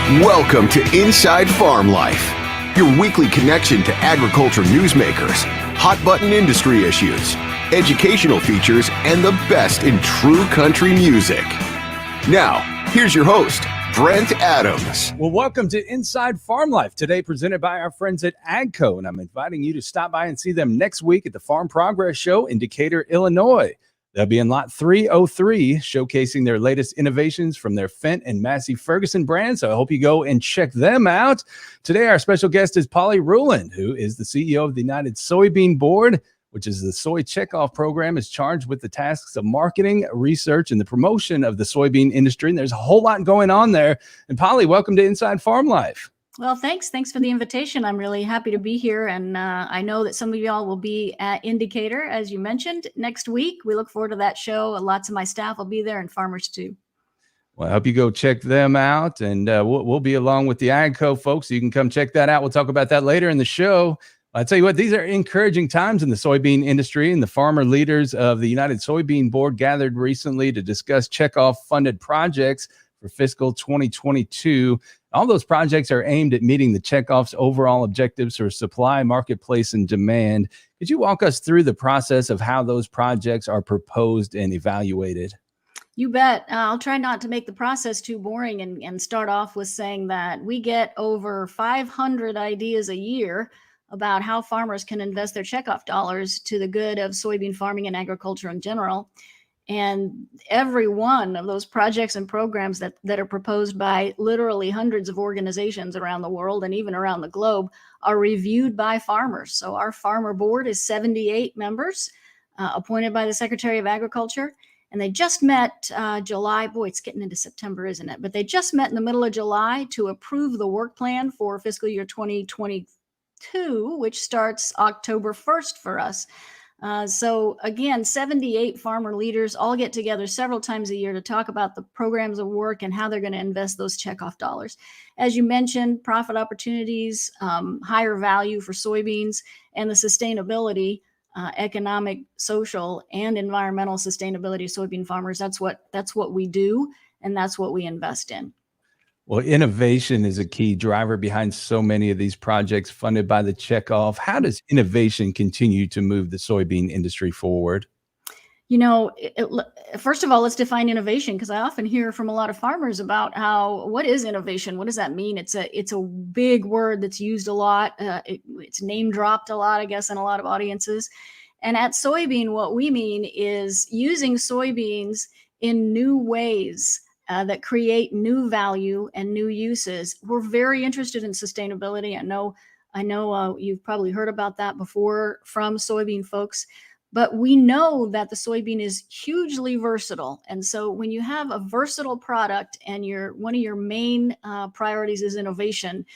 Welcome to Inside Farm Life, your weekly connection to agriculture newsmakers, hot-button industry issues, educational features, and the best in true country music. Now, here's your host, Brent Adams. Well, welcome to Inside Farm Life, today presented by our friends at AGCO, and I'm inviting you to stop by and see them next week at the Farm Progress Show in Decatur, Illinois. They'll be in lot 303, showcasing their latest innovations from their Fendt and Massey Ferguson brands. So I hope you go and check them out. Today, our special guest is Polly Ruhland, who is the CEO of the United Soybean Board, which is the soy checkoff program, is charged with the tasks of marketing, research, and the promotion of the soybean industry. And there's a whole lot going on there. And Polly, welcome to Inside Farm Life. Well, thanks. Thanks for the invitation. I'm really happy to be here. And I know that some of y'all will be at Indicator, as you mentioned, next week. We look forward to that show. Lots of my staff will be there and farmers too. Well, I hope you go check them out. And we'll be along with the AGCO folks. So you can come check that out. We'll talk about that later in the show. I tell you what, these are encouraging times in the soybean industry, and the farmer leaders of the United Soybean Board gathered recently to discuss Checkoff funded projects for fiscal 2022. All those projects are aimed at meeting the Checkoff's overall objectives for supply, marketplace, and demand. Could you walk us through the process of how those projects are proposed and evaluated? You bet. I'll try not to make the process too boring and start off with saying that we get over 500 ideas a year about how farmers can invest their checkoff dollars to the good of soybean farming and agriculture in general. And every one of those projects and programs that are proposed by literally hundreds of organizations around the world and even around the globe are reviewed by farmers. So our farmer board is 78 members appointed by the Secretary of Agriculture. And they just met July. Boy, it's getting into September, isn't it? But they just met in the middle of July to approve the work plan for fiscal year 2022, which starts October 1st for us. So again, 78 farmer leaders all get together several times a year to talk about the programs of work and how they're going to invest those checkoff dollars. As you mentioned, profit opportunities, higher value for soybeans, and the sustainability, economic, social, and environmental sustainability of soybean farmers. That's what we do, and that's what we invest in. Well, innovation is a key driver behind so many of these projects funded by the Checkoff. How does innovation continue to move the soybean industry forward? You know, first of all, let's define innovation, because I often hear from a lot of farmers about what is innovation? What does that mean? It's a big word that's used a lot. It's name dropped a lot, I guess, in a lot of audiences. And at Soybean, what we mean is using soybeans in new ways that create new value and new uses. We're very interested in sustainability. I know you've probably heard about that before from soybean folks, but we know that the soybean is hugely versatile. And so when you have a versatile product and one of your main priorities is innovation,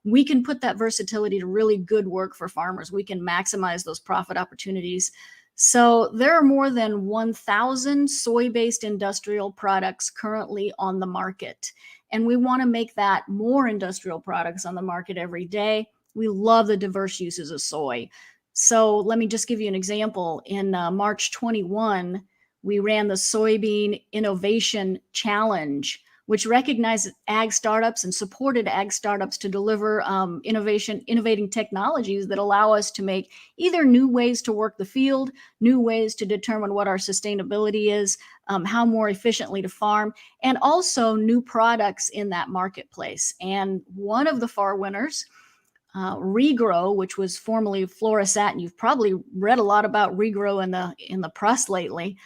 we can put that versatility to really good work for farmers. We can maximize those profit opportunities. So there are more than 1,000 soy-based industrial products currently on the market. And we want to make that more industrial products on the market every day. We love the diverse uses of soy. So let me just give you an example. In March 21, we ran the Soybean Innovation Challenge, which recognized ag startups and supported ag startups to deliver innovating technologies that allow us to make either new ways to work the field, new ways to determine what our sustainability is, how more efficiently to farm, and also new products in that marketplace. And one of the FAR winners, Regrow, which was formerly Florisat, and you've probably read a lot about Regrow in the press lately,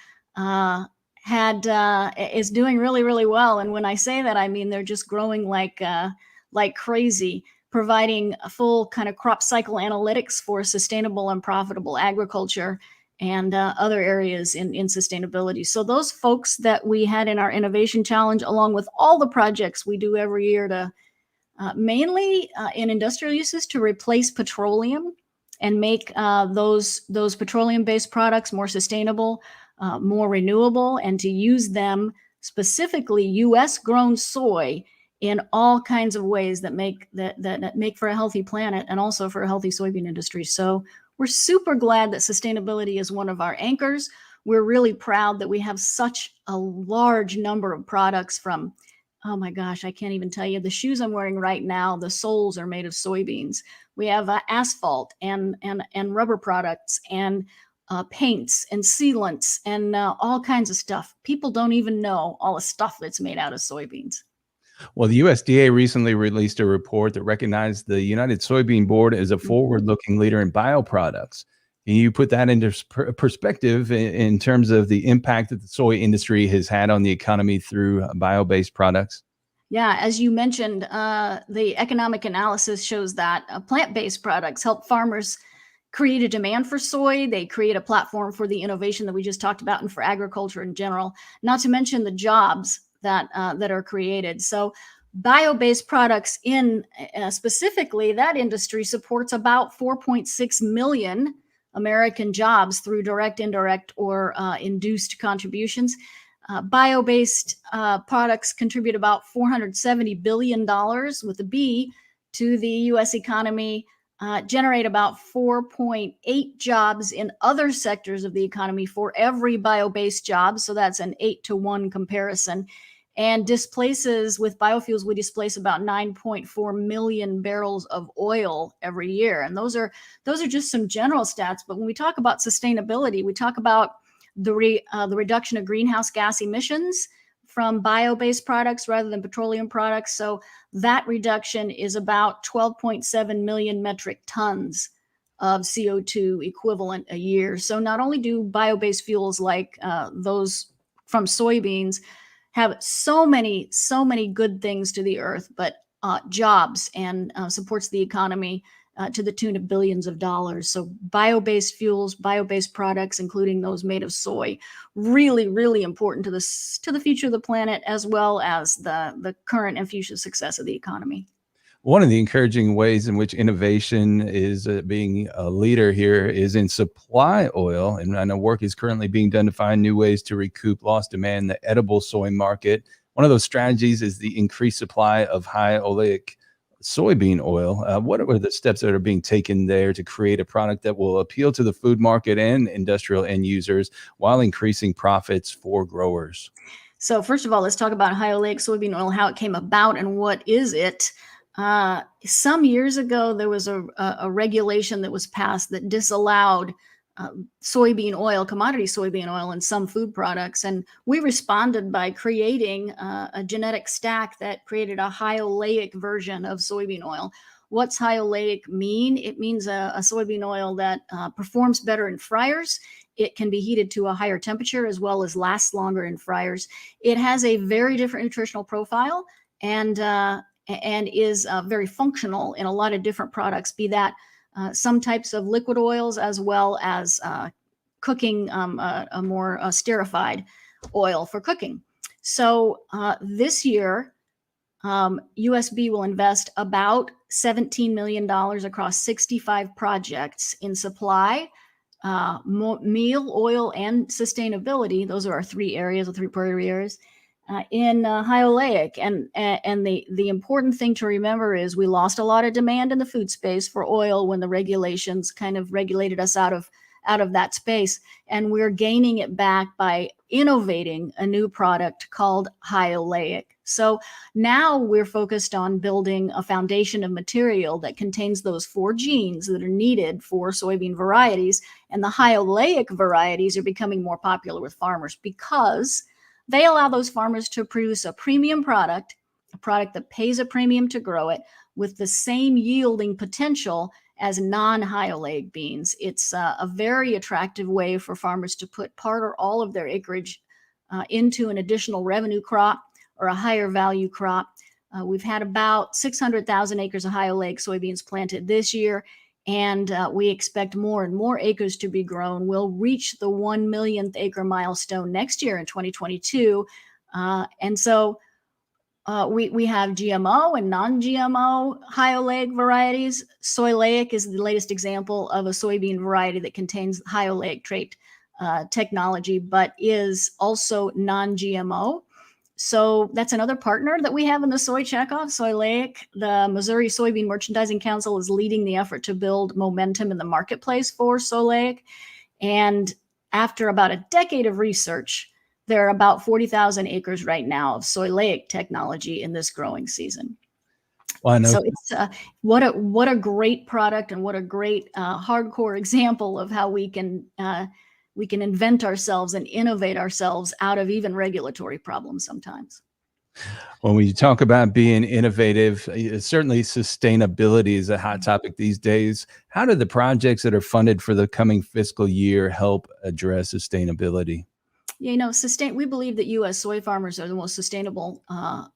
is doing really, really well. And when I say that, I mean they're just growing like crazy, providing a full kind of crop cycle analytics for sustainable and profitable agriculture and other areas in sustainability. So those folks that we had in our innovation challenge, along with all the projects we do every year to mainly in industrial uses to replace petroleum and make those petroleum-based products more sustainable, more renewable, and to use them, specifically U.S. grown soy, in all kinds of ways that make for a healthy planet and also for a healthy soybean industry. So we're super glad that sustainability is one of our anchors. We're really proud that we have such a large number of products, from Oh my gosh, I can't even tell you. The shoes I'm wearing right now, the soles are made of soybeans. We have asphalt and rubber products and paints and sealants and all kinds of stuff. People don't even know all the stuff that's made out of soybeans. Well, the USDA recently released a report that recognized the United Soybean Board as a forward-looking leader in bioproducts. Can you put that into perspective in terms of the impact that the soy industry has had on the economy through bio-based products? Yeah, as you mentioned, the economic analysis shows that plant-based products help farmers create a demand for soy. They create a platform for the innovation that we just talked about and for agriculture in general, not to mention the jobs that are created. So bio-based products in specifically that industry supports about 4.6 million American jobs through direct, indirect, or induced contributions. Bio-based products contribute about $470 billion with a B to the U.S. economy, generate about 4.8 jobs in other sectors of the economy for every bio-based job. So that's an 8-to-1 comparison. And displaces, with biofuels, we displace about 9.4 million barrels of oil every year. And those are just some general stats. But when we talk about sustainability, we talk about the reduction of greenhouse gas emissions from bio-based products rather than petroleum products. So that reduction is about 12.7 million metric tons of CO2 equivalent a year. So not only do bio-based fuels like those from soybeans have so many good things to the earth, but jobs and supports the economy to the tune of billions of dollars. So bio-based fuels, bio-based products, including those made of soy, really, really important to the future of the planet, as well as the current and future success of the economy. One of the encouraging ways in which innovation is being a leader here is in supply oil. And I know work is currently being done to find new ways to recoup lost demand in the edible soy market. One of those strategies is the increased supply of high oleic soybean oil. What are the steps that are being taken there to create a product that will appeal to the food market and industrial end users while increasing profits for growers? So first of all, let's talk about high oleic soybean oil, how it came about and what is it. Some years ago, there was a regulation that was passed that disallowed soybean oil, commodity soybean oil in some food products. And we responded by creating a genetic stack that created a high oleic version of soybean oil. What's high oleic mean? It means a soybean oil that performs better in fryers. It can be heated to a higher temperature as well as lasts longer in fryers. It has a very different nutritional profile and is very functional in a lot of different products, be that some types of liquid oils as well as cooking, a more esterified oil for cooking. So this year, USB will invest about $17 million across 65 projects in supply, meal, oil, and sustainability. Those are our three areas, the three priority areas. In high oleic. And the important thing to remember is we lost a lot of demand in the food space for oil when the regulations kind of regulated us out of that space. And we're gaining it back by innovating a new product called high oleic. So now we're focused on building a foundation of material that contains those 4 genes that are needed for soybean varieties. And the high oleic varieties are becoming more popular with farmers because they allow those farmers to produce a premium product, a product that pays a premium to grow it with the same yielding potential as non-high oleic beans. It's a very attractive way for farmers to put part or all of their acreage into an additional revenue crop or a higher value crop. We've had about 600,000 acres of high oleic soybeans planted this year, and we expect more and more acres to be grown. We'll reach the 1 millionth acre milestone next year in 2022. And so we have GMO and non-GMO high oleic varieties. Soylaic is the latest example of a soybean variety that contains high oleic trait technology, but is also non-GMO. So that's another partner that we have in the soy checkoff, Soylaic. The Missouri Soybean Merchandising Council is leading the effort to build momentum in the marketplace for Soylaic. And after about a decade of research, There are about 40,000 acres right now of soyleic technology in this growing season. Well, I know. So it's what a great product, and what a great hardcore example of how we can invent ourselves and innovate ourselves out of even regulatory problems sometimes. When we talk about being innovative, certainly sustainability is a hot topic these days. How do the projects that are funded for the coming fiscal year help address sustainability? You know, we believe that U.S. soy farmers are the most sustainable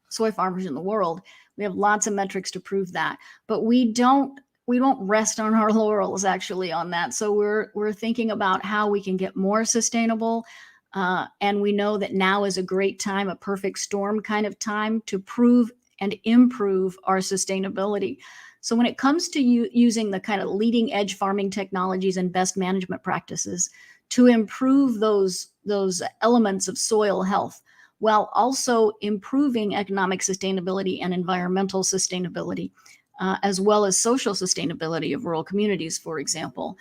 soy farmers in the world. We have lots of metrics to prove that, but we don't rest on our laurels actually on that. So we're thinking about how we can get more sustainable. And we know that now is a great time, a perfect storm kind of time to prove and improve our sustainability. So when it comes to using the kind of leading edge farming technologies and best management practices to improve those elements of soil health, while also improving economic sustainability and environmental sustainability, as well as social sustainability of rural communities, for example.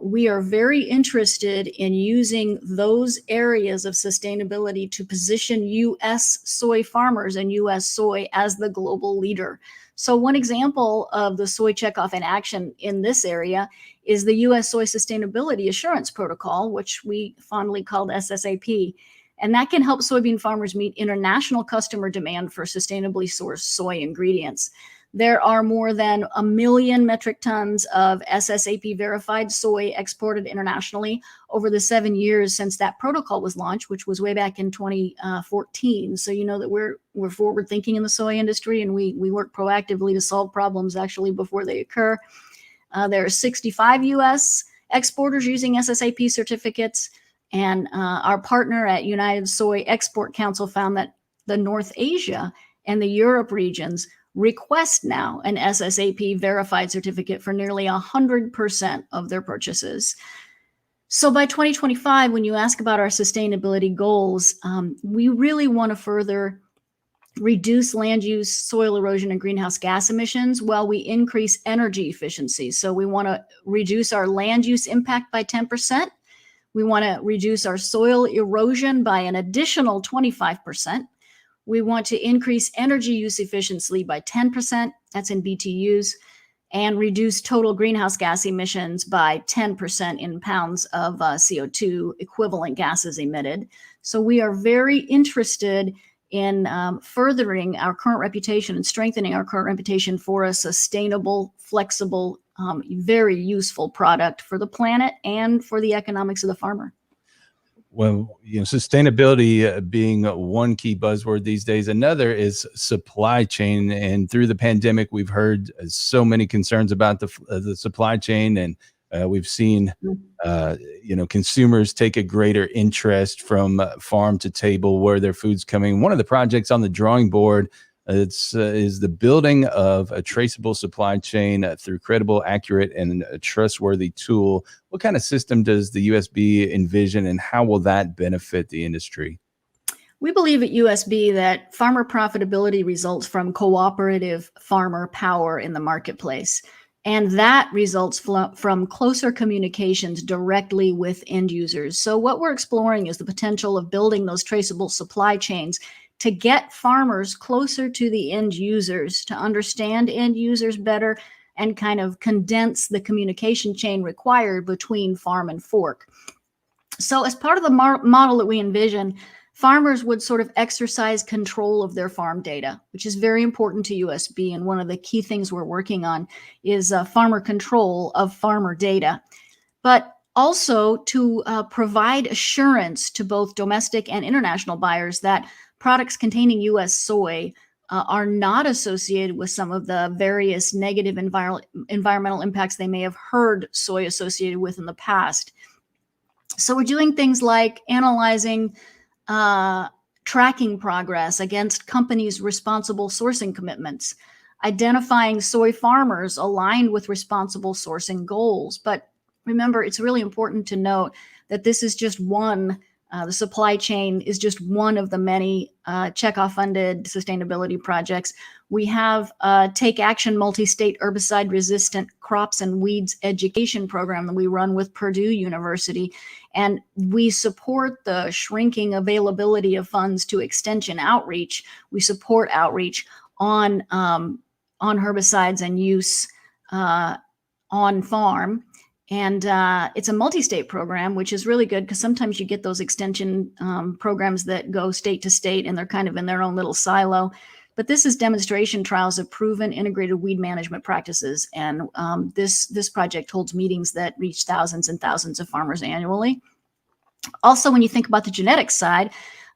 We are very interested in using those areas of sustainability to position U.S. soy farmers and U.S. soy as the global leader. So one example of the Soy Checkoff in action in this area is the U.S. Soy Sustainability Assurance Protocol, which we fondly called SSAP. And that can help soybean farmers meet international customer demand for sustainably sourced soy ingredients. There are more than 1 million metric tons of SSAP verified soy exported internationally over the 7 years since that protocol was launched, which was way back in 2014. So you know that we're forward thinking in the soy industry, and we work proactively to solve problems actually before they occur. There are 65 U.S. exporters using SSAP certificates, and our partner at United Soy Export Council found that the North Asia and the Europe regions request now an SSAP verified certificate for nearly 100% of their purchases. So by 2025, when you ask about our sustainability goals, we really want to further reduce land use, soil erosion, and greenhouse gas emissions while we increase energy efficiency. So we want to reduce our land use impact by 10%. We want to reduce our soil erosion by an additional 25%. We want to increase energy use efficiency by 10%, that's in BTUs, and reduce total greenhouse gas emissions by 10% in pounds of CO2 equivalent gases emitted. So we are very interested in furthering our current reputation and strengthening our current reputation for a sustainable, flexible, very useful product for the planet and for the economics of the farmer. Well, sustainability being one key buzzword these days. Another is supply chain. And through the pandemic, we've heard so many concerns about the supply chain, and we've seen, consumers take a greater interest from farm to table where their food's coming. One of the projects on the drawing board is the building of a traceable supply chain through credible, accurate, and a trustworthy tool. What kind of system does the USB envision, and how will that benefit the industry? We believe at USB that farmer profitability results from cooperative farmer power in the marketplace. And that results from closer communications directly with end users. So what we're exploring is the potential of building those traceable supply chains to get farmers closer to the end users, to understand end users better, and kind of condense the communication chain required between farm and fork. So as part of the model that we envision, farmers would sort of exercise control of their farm data, which is very important to USB. And one of the key things we're working on is farmer control of farmer data, but also to provide assurance to both domestic and international buyers that products containing U.S. soy are not associated with some of the various negative environmental impacts they may have heard soy associated with in the past. So we're doing things like analyzing tracking progress against companies' responsible sourcing commitments, identifying soy farmers aligned with responsible sourcing goals. But remember, it's really important to note that this is just one The supply chain is just one of the many Checkoff-funded sustainability projects. We have a Take Action multi-state herbicide-resistant crops and weeds education program that we run with Purdue University. And we support the shrinking availability of funds to extension outreach. We support outreach on herbicides and use on farm. And it's a multi-state program, which is really good because sometimes you get those extension programs that go state to state and they're kind of in their own little silo. But this is demonstration trials of proven integrated weed management practices. And this project holds meetings that reach thousands and thousands of farmers annually. Also, when you think about the genetics side,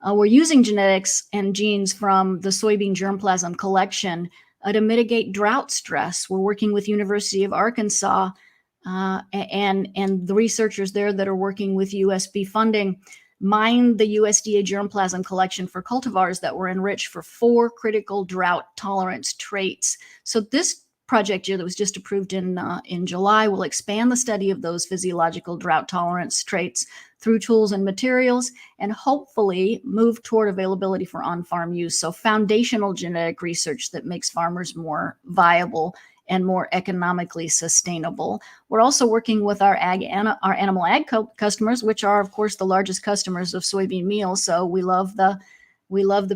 we're using genetics and genes from the soybean germplasm collection to mitigate drought stress. We're working with University of Arkansas and the researchers there that are working with USB funding mined the USDA germplasm collection for cultivars that were enriched for 4 critical drought tolerance traits. So this project year that was just approved in July will expand the study of those physiological drought tolerance traits through tools and materials, and hopefully move toward availability for on-farm use. So foundational genetic research that makes farmers more viable and more economically sustainable. We're also working with our animal ag customers, which are of course the largest customers of soybean meal. So we love the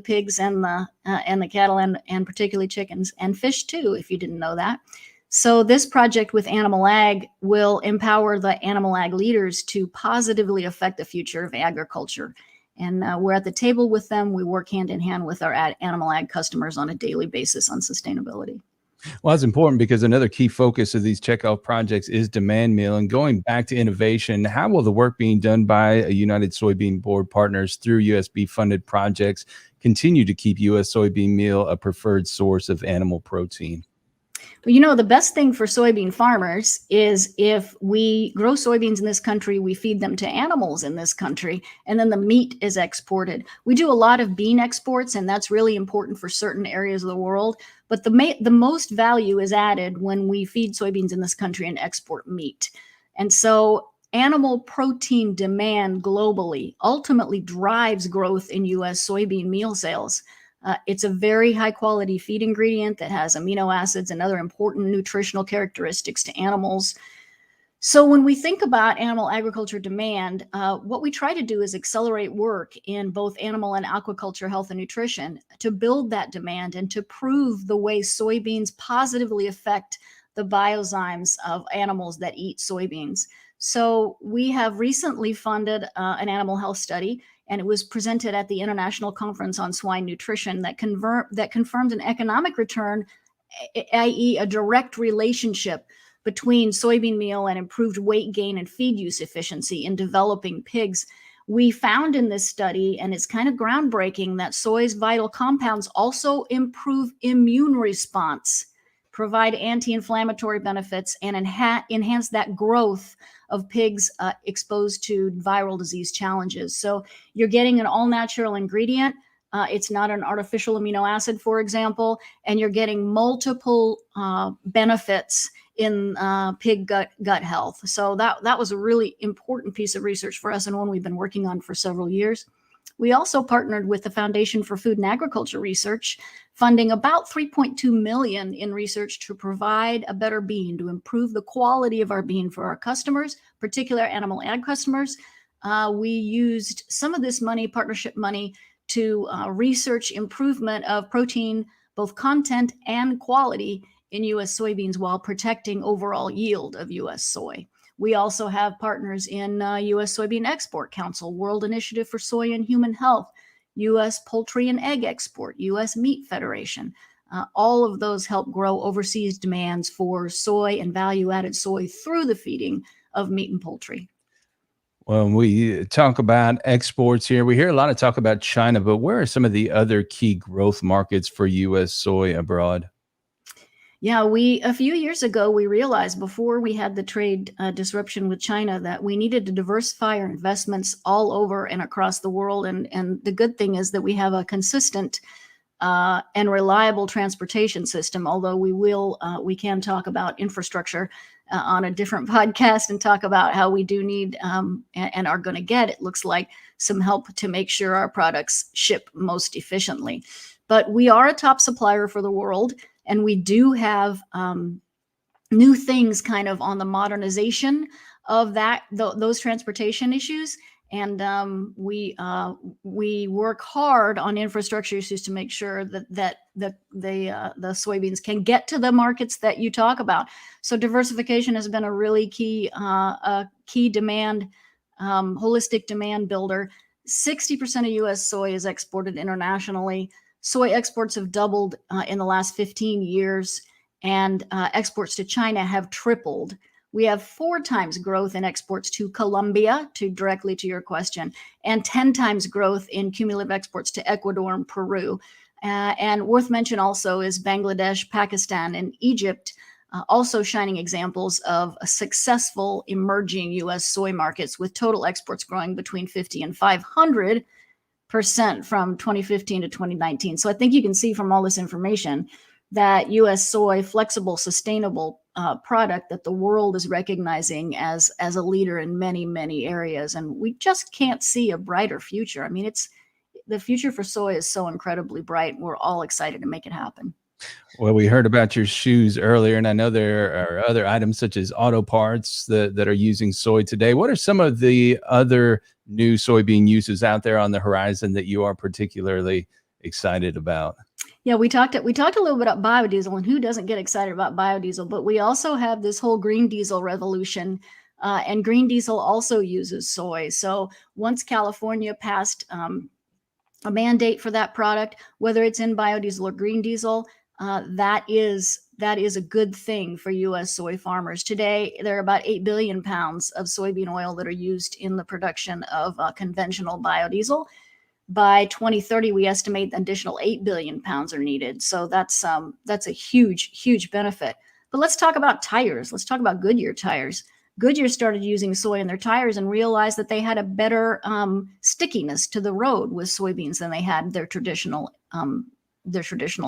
pigs and the cattle and particularly chickens and fish too, if you didn't know that. So this project with Animal Ag will empower the animal ag leaders to positively affect the future of agriculture. And we're at the table with them. We work hand in hand with our animal ag customers on a daily basis on sustainability. Well, that's important because another key focus of these Checkoff projects is demand meal. And going back to innovation, how will the work being done by a United Soybean Board partners through USB funded projects continue to keep U.S. soybean meal a preferred source of animal protein? Well, the best thing for soybean farmers is if we grow soybeans in this country, we feed them to animals in this country, and then the meat is exported. We do a lot of bean exports, and that's really important for certain areas of the world. But the most value is added when we feed soybeans in this country and export meat. And so animal protein demand globally ultimately drives growth in U.S. soybean meal sales. It's a very high quality feed ingredient that has amino acids and other important nutritional characteristics to animals. So when we think about animal agriculture demand, what we try to do is accelerate work in both animal and aquaculture health and nutrition to build that demand and to prove the way soybeans positively affect the biozymes of animals that eat soybeans. So we have recently funded an animal health study, and it was presented at the International Conference on Swine Nutrition that confirmed an economic return, i.e. a direct relationship between soybean meal and improved weight gain and feed use efficiency in developing pigs. We found in this study, and it's kind of groundbreaking, that soy's vital compounds also improve immune response, provide anti-inflammatory benefits, and enhance that growth of pigs exposed to viral disease challenges. So you're getting an all-natural ingredient. It's not an artificial amino acid, for example, and you're getting multiple benefits in pig gut health. So that was a really important piece of research for us and one we've been working on for several years. We also partnered with the Foundation for Food and Agriculture Research, funding about $3.2 million in research to provide a better bean, to improve the quality of our bean for our customers, particular animal ag customers. We used some of this money, partnership money, to research improvement of protein, both content and quality in U.S. soybeans while protecting overall yield of U.S. soy. We also have partners in U.S. Soybean Export Council, World Initiative for Soy and Human Health, U.S. Poultry and Egg Export, U.S. Meat Federation. All of those help grow overseas demands for soy and value-added soy through the feeding of meat and poultry. When we talk about exports here, we hear a lot of talk about China, but where are some of the other key growth markets for U.S. soy abroad? Yeah, a few years ago, we realized before we had the trade disruption with China that we needed to diversify our investments all over and across the world. And the good thing is that we have a consistent and reliable transportation system. Although we can talk about infrastructure on a different podcast and talk about how we do need and are going to get, it looks like, some help to make sure our products ship most efficiently. But we are a top supplier for the world, and we do have new things kind of on the modernization of those transportation issues. And we work hard on infrastructure issues to make sure that the soybeans can get to the markets that you talk about. So diversification has been a really key demand, holistic demand builder. 60% of U.S. soy is exported internationally. Soy exports have doubled in the last 15 years, and exports to China have tripled. We have 4 times growth in exports to Colombia, directly to your question, and 10 times growth in cumulative exports to Ecuador and Peru. And worth mention also is Bangladesh, Pakistan, and Egypt, also shining examples of a successful emerging U.S. soy markets, with total exports growing between 50 and 500% from 2015 to 2019. So I think you can see from all this information that U.S. soy, flexible, sustainable product that the world is recognizing as a leader in many, many areas. And we just can't see a brighter future. I mean, the future for soy is so incredibly bright. We're all excited to make it happen. Well, we heard about your shoes earlier, and I know there are other items such as auto parts that are using soy today. What are some of the other new soybean uses out there on the horizon that you are particularly excited about? Yeah, we talked a little bit about biodiesel, and who doesn't get excited about biodiesel? But we also have this whole green diesel revolution, and green diesel also uses soy. So once California passed a mandate for that product, whether it's in biodiesel or green diesel, that is a good thing for U.S. soy farmers. Today, there are about 8 billion pounds of soybean oil that are used in the production of conventional biodiesel. By 2030, we estimate an additional 8 billion pounds are needed. So that's a huge, huge benefit. But let's talk about tires. Let's talk about Goodyear tires. Goodyear started using soy in their tires and realized that they had a better stickiness to the road with soybeans than they had their traditional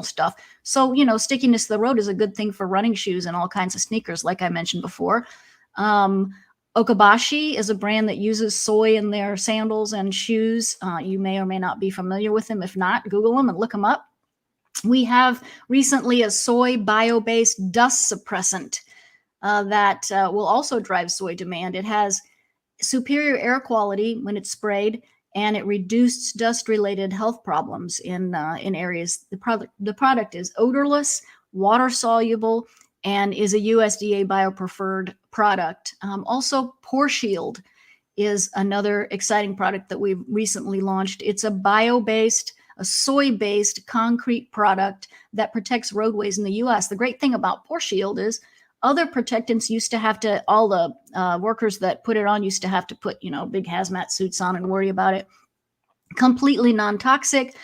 stuff. So, stickiness to the road is a good thing for running shoes and all kinds of sneakers, like I mentioned before. Okabashi is a brand that uses soy in their sandals and shoes. You may or may not be familiar with them. If not, Google them and look them up. We have recently a soy bio-based dust suppressant that will also drive soy demand. It has superior air quality when it's sprayed, and it reduces dust-related health problems in areas. The product is odorless, water-soluble, and is a USDA bio-preferred product. Also, Pore Shield is another exciting product that we've recently launched. It's a bio-based, a soy-based concrete product that protects roadways in the U.S. The great thing about Pore Shield is other protectants used to have to, all the workers that put it on used to have to put, big hazmat suits on and worry about it. Completely non-toxic.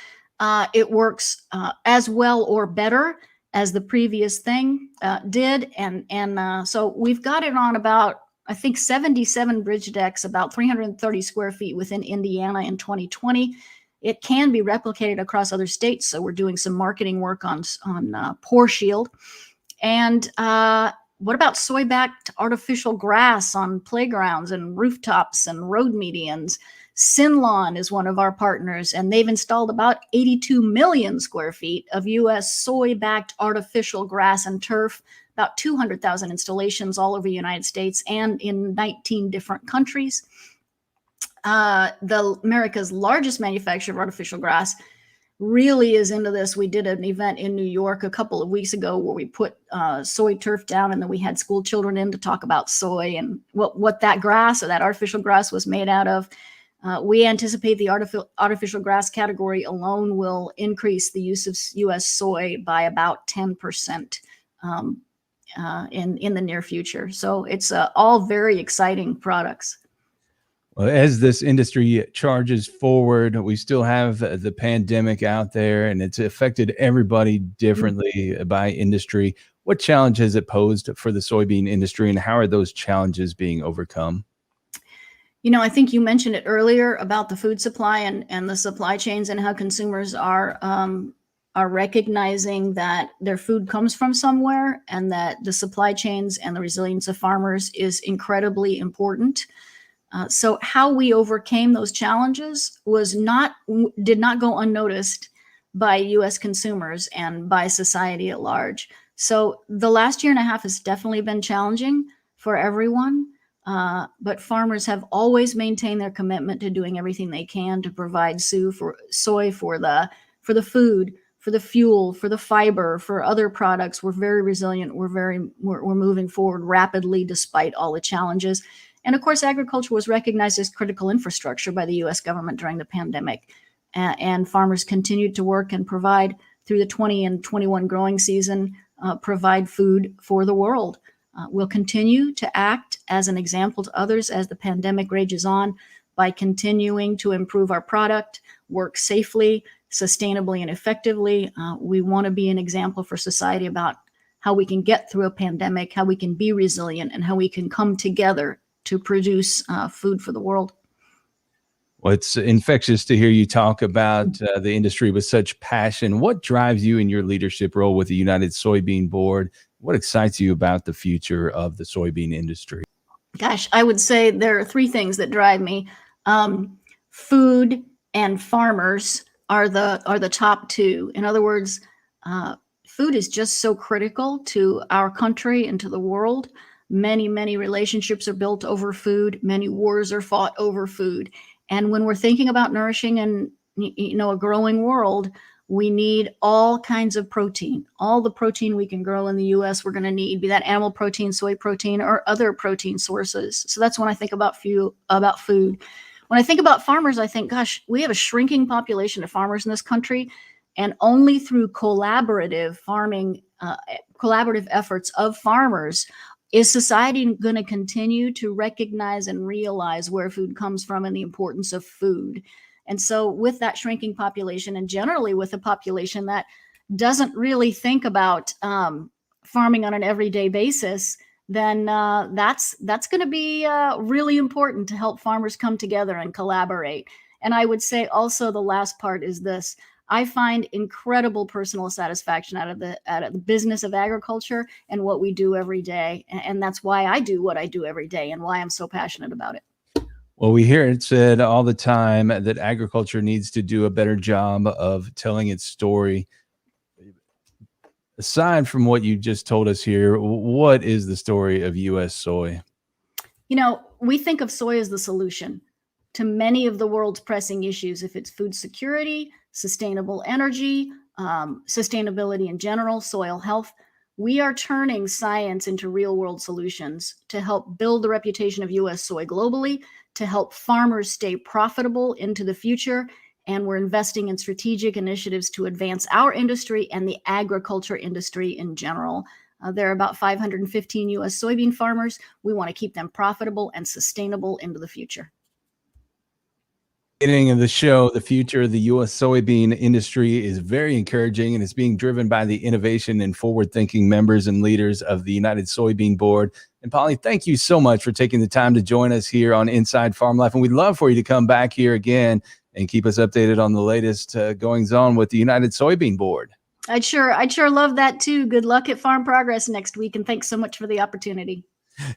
It works as well or better as the previous thing did. And so we've got it on about, I think, 77 bridge decks, about 330 square feet within Indiana in 2020. It can be replicated across other states. So we're doing some marketing work on Pore Shield. And what about soy-backed artificial grass on playgrounds and rooftops and road medians? Sinlawn is one of our partners, and they've installed about 82 million square feet of U.S. soy-backed artificial grass and turf, about 200,000 installations all over the United States and in 19 different countries. America's largest manufacturer of artificial grass really is into this. We did an event in New York a couple of weeks ago where we put soy turf down, and then we had school children in to talk about soy and what that grass or that artificial grass was made out of. We anticipate the artificial grass category alone will increase the use of U.S. soy by about 10% in the near future. So it's all very exciting products. Well, as this industry charges forward, we still have the pandemic out there, and it's affected everybody differently by industry. What challenge has it posed for the soybean industry, and how are those challenges being overcome? I think you mentioned it earlier about the food supply and the supply chains and how consumers are are recognizing that their food comes from somewhere and that the supply chains and the resilience of farmers is incredibly important. So how we overcame those challenges did not go unnoticed by U.S. consumers and by society at large. So the last year and a half has definitely been challenging for everyone, but farmers have always maintained their commitment to doing everything they can to provide soy for the food, for the fuel, for the fiber, for other products. We're very resilient. We're moving forward rapidly despite all the challenges. And of course, agriculture was recognized as critical infrastructure by the U.S. government during the pandemic. And farmers continued to work and provide through the 20 and 21 growing season, provide food for the world. We'll continue to act as an example to others as the pandemic rages on by continuing to improve our product, work safely, sustainably, and effectively. We want to be an example for society about how we can get through a pandemic, how we can be resilient, and how we can come together to produce food for the world. Well, it's infectious to hear you talk about the industry with such passion. What drives you in your leadership role with the United Soybean Board? What excites you about the future of the soybean industry? Gosh, I would say there are three things that drive me. Food and farmers are the top two. In other words, food is just so critical to our country and to the world. Many, many relationships are built over food. Many wars are fought over food. And when we're thinking about nourishing and a growing world, we need all kinds of protein. All the protein we can grow in the U.S. we're going to need, be that animal protein, soy protein, or other protein sources. So that's when I think about food. When I think about farmers, I think, gosh, we have a shrinking population of farmers in this country, and only through collaborative farming, collaborative efforts of farmers is society going to continue to recognize and realize where food comes from and the importance of food. And so with that shrinking population, and generally with a population that doesn't really think about farming on an everyday basis, then that's going to be really important to help farmers come together and collaborate. And I would say also the last part is this. I find incredible personal satisfaction out of the business of agriculture and what we do every day. And that's why I do what I do every day and why I'm so passionate about it. Well, we hear it said all the time that agriculture needs to do a better job of telling its story. Aside from what you just told us here, what is the story of U.S. soy? We think of soy as the solution to many of the world's pressing issues, if it's food security, sustainable energy, sustainability in general, soil health. We are turning science into real world solutions to help build the reputation of U.S. soy globally, to help farmers stay profitable into the future. And we're investing in strategic initiatives to advance our industry and the agriculture industry in general. There are about 515 U.S. soybean farmers. We want to keep them profitable and sustainable into the future. Beginning of the show, the future of the U.S. soybean industry is very encouraging, and it's being driven by the innovation and forward-thinking members and leaders of the United Soybean Board. And Polly, thank you so much for taking the time to join us here on Inside Farm Life. And we'd love for you to come back here again and keep us updated on the latest goings on with the United Soybean Board. I'd sure love that too. Good luck at Farm Progress next week, and thanks so much for the opportunity.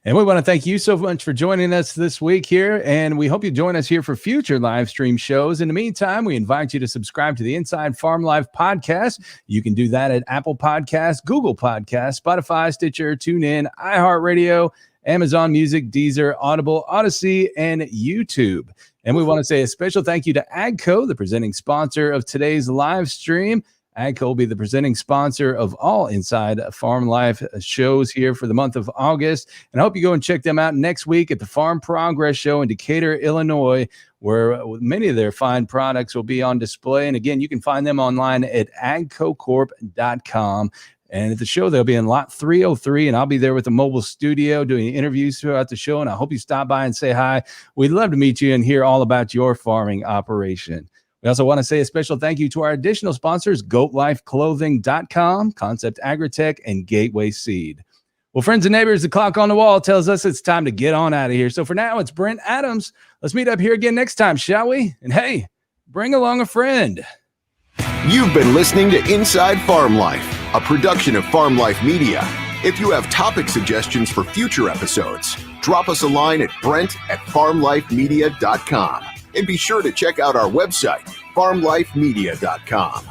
And we want to thank you so much for joining us this week here, and we hope you join us here for future live stream shows. In the meantime, we invite you to subscribe to the Inside Farm Life podcast. You can do that at Apple Podcasts, Google Podcasts, Spotify, Stitcher, TuneIn, iHeartRadio, Amazon Music, Deezer, Audible, Odyssey, and YouTube. And we want to say a special thank you to AGCO, the presenting sponsor of today's live stream. AGCO will be the presenting sponsor of all Inside Farm Life shows here for the month of August. And I hope you go and check them out next week at the Farm Progress Show in Decatur, Illinois, where many of their fine products will be on display. And again, you can find them online at agcocorp.com. And at the show, they'll be in lot 303, and I'll be there with the mobile studio doing interviews throughout the show. And I hope you stop by and say hi. We'd love to meet you and hear all about your farming operation. We also want to say a special thank you to our additional sponsors, GoatLifeClothing.com, Concept Agritech, and Gateway Seed. Well, friends and neighbors, the clock on the wall tells us it's time to get on out of here. So for now, it's Brent Adams. Let's meet up here again next time, shall we? And hey, bring along a friend. You've been listening to Inside Farm Life, a production of FarmLife Media. If you have topic suggestions for future episodes, drop us a line at brent@farmlifemedia.com. And be sure to check out our website, farmlifemedia.com.